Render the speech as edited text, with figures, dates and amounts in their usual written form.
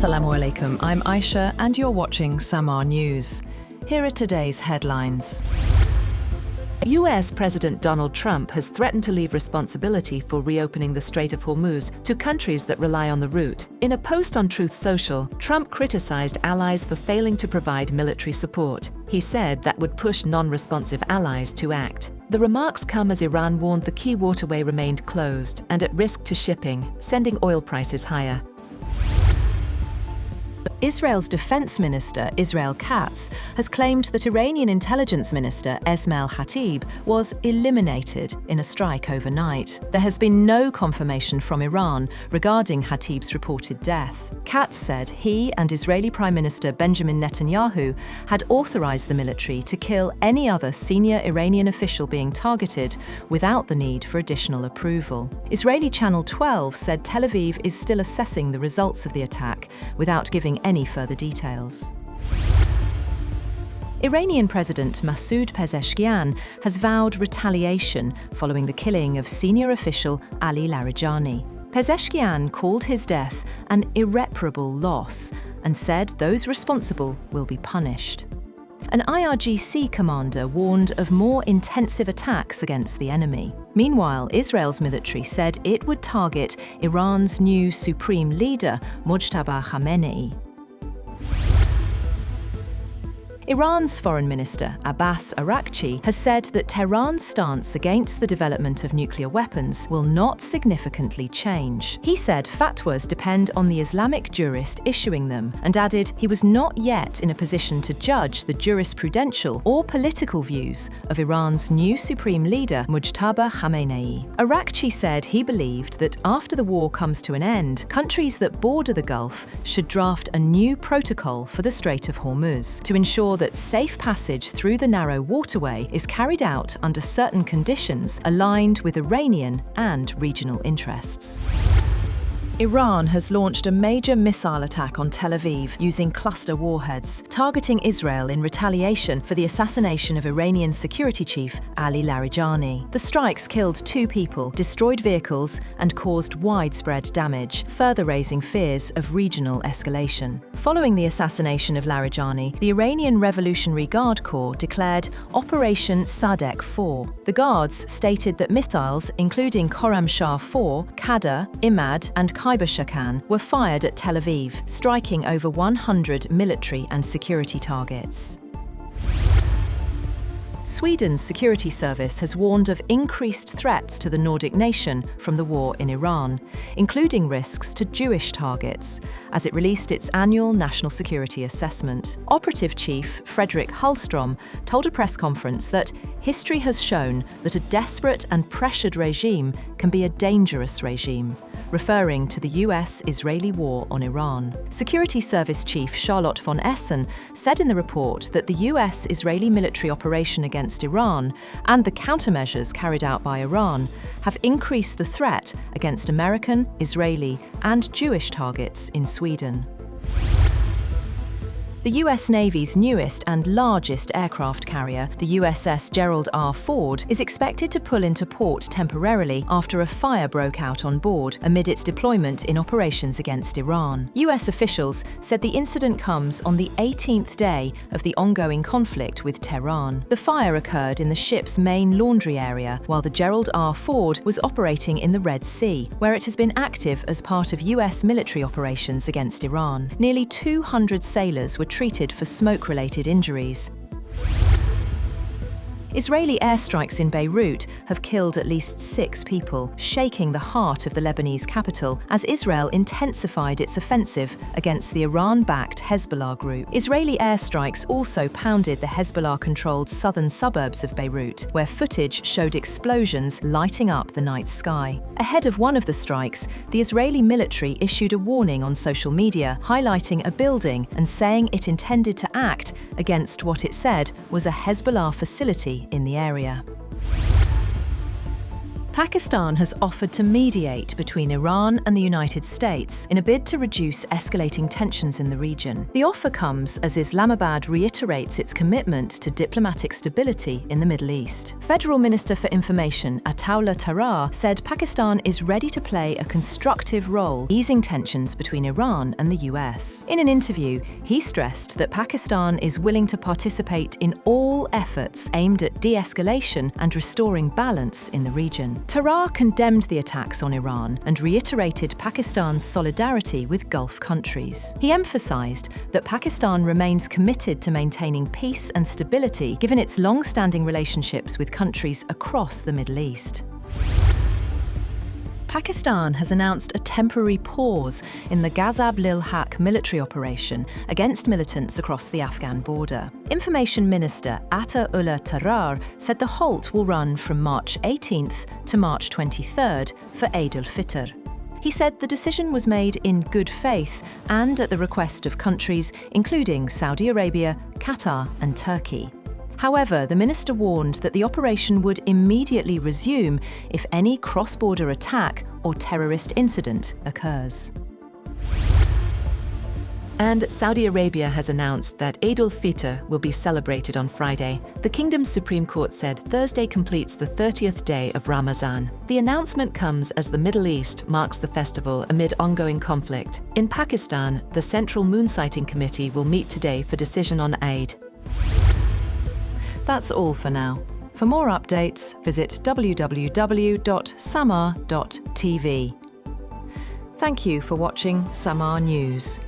Assalamu alaikum, I'm Aisha and you're watching Samaa News. Here are today's headlines. US President Donald Trump has threatened to leave responsibility for reopening the Strait of Hormuz to countries that rely on the route. In a post on Truth Social, Trump criticized allies for failing to provide military support. He said that would push non-responsive allies to act. The remarks come as Iran warned the key waterway remained closed and at risk to shipping, sending oil prices higher. Israel's defense minister, Israel Katz, has claimed that Iranian intelligence minister Esmail Khatib was eliminated in a strike overnight. There has been no confirmation from Iran regarding Khatib's reported death. Katz said he and Israeli Prime Minister Benjamin Netanyahu had authorized the military to kill any other senior Iranian official being targeted without the need for additional approval. Israeli Channel 12 said Tel Aviv is still assessing the results of the attack without giving any further details. Iranian President Masoud Pezeshkian has vowed retaliation following the killing of senior official Ali Larijani. Pezeshkian called his death an irreparable loss and said those responsible will be punished. An IRGC commander warned of more intensive attacks against the enemy. Meanwhile, Israel's military said it would target Iran's new supreme leader, Mojtaba Khamenei. Iran's foreign minister, Abbas Araghchi, has said that Tehran's stance against the development of nuclear weapons will not significantly change. He said fatwas depend on the Islamic jurist issuing them, and added he was not yet in a position to judge the jurisprudential or political views of Iran's new supreme leader, Mojtaba Khamenei. Araghchi said he believed that after the war comes to an end, countries that border the Gulf should draft a new protocol for the Strait of Hormuz to ensure that safe passage through the narrow waterway is carried out under certain conditions aligned with Iranian and regional interests. Iran has launched a major missile attack on Tel Aviv using cluster warheads, targeting Israel in retaliation for the assassination of Iranian security chief Ali Larijani. The strikes killed 2 people, destroyed vehicles, and caused widespread damage, further raising fears of regional escalation. Following the assassination of Larijani, the Iranian Revolutionary Guard Corps declared Operation Sadek 4. The Guards stated that missiles, including Khorramshahr 4, Qadr, Imad, and Khyber Shakan, were fired at Tel Aviv, striking over 100 military and security targets. Sweden's security service has warned of increased threats to the Nordic nation from the war in Iran, including risks to Jewish targets, as it released its annual national security assessment. Operative Chief Fredrik Hallström told a press conference that history has shown that a desperate and pressured regime can be a dangerous regime, referring to the US-Israeli war on Iran. Security Service Chief Charlotte von Essen said in the report that the US-Israeli military operation against Iran and the countermeasures carried out by Iran have increased the threat against American, Israeli, and Jewish targets in Sweden. The US Navy's newest and largest aircraft carrier, the USS Gerald Ford, is expected to pull into port temporarily after a fire broke out on board amid its deployment in operations against Iran. US officials said the incident comes on the 18th day of the ongoing conflict with Tehran. The fire occurred in the ship's main laundry area, while the Gerald Ford was operating in the Red Sea, where it has been active as part of US military operations against Iran. Nearly 200 sailors were treated for smoke-related injuries. Israeli airstrikes in Beirut have killed at least 6 people, shaking the heart of the Lebanese capital as Israel intensified its offensive against the Iran-backed Hezbollah group. Israeli airstrikes also pounded the Hezbollah-controlled southern suburbs of Beirut, where footage showed explosions lighting up the night sky. Ahead of one of the strikes, the Israeli military issued a warning on social media, highlighting a building and saying it intended to act against what it said was a Hezbollah facility in the area. Pakistan has offered to mediate between Iran and the United States in a bid to reduce escalating tensions in the region. The offer comes as Islamabad reiterates its commitment to diplomatic stability in the Middle East. Federal Minister for Information Ataullah Tarar said Pakistan is ready to play a constructive role easing tensions between Iran and the US. In an interview, he stressed that Pakistan is willing to participate in all efforts aimed at de-escalation and restoring balance in the region. Tarar condemned the attacks on Iran and reiterated Pakistan's solidarity with Gulf countries. He emphasized that Pakistan remains committed to maintaining peace and stability given its long-standing relationships with countries across the Middle East. Pakistan has announced a temporary pause in the Ghazab-Lil-Haq military operation against militants across the Afghan border. Information Minister Ataullah Tarar said the halt will run from March 18th to March 23rd for Eidul Fitr. He said the decision was made in good faith and at the request of countries including Saudi Arabia, Qatar and Turkey. However, the minister warned that the operation would immediately resume if any cross-border attack or terrorist incident occurs. And Saudi Arabia has announced that Eidul Fitr will be celebrated on Friday. The kingdom's Supreme Court said Thursday completes the 30th day of Ra-ma-zaan. The announcement comes as the Middle East marks the festival amid ongoing conflict. In Pakistan, the Central Moonsighting Committee will meet today for decision on Eid. That's all for now. For more updates, visit www.samaa.tv. Thank you for watching Samaa News.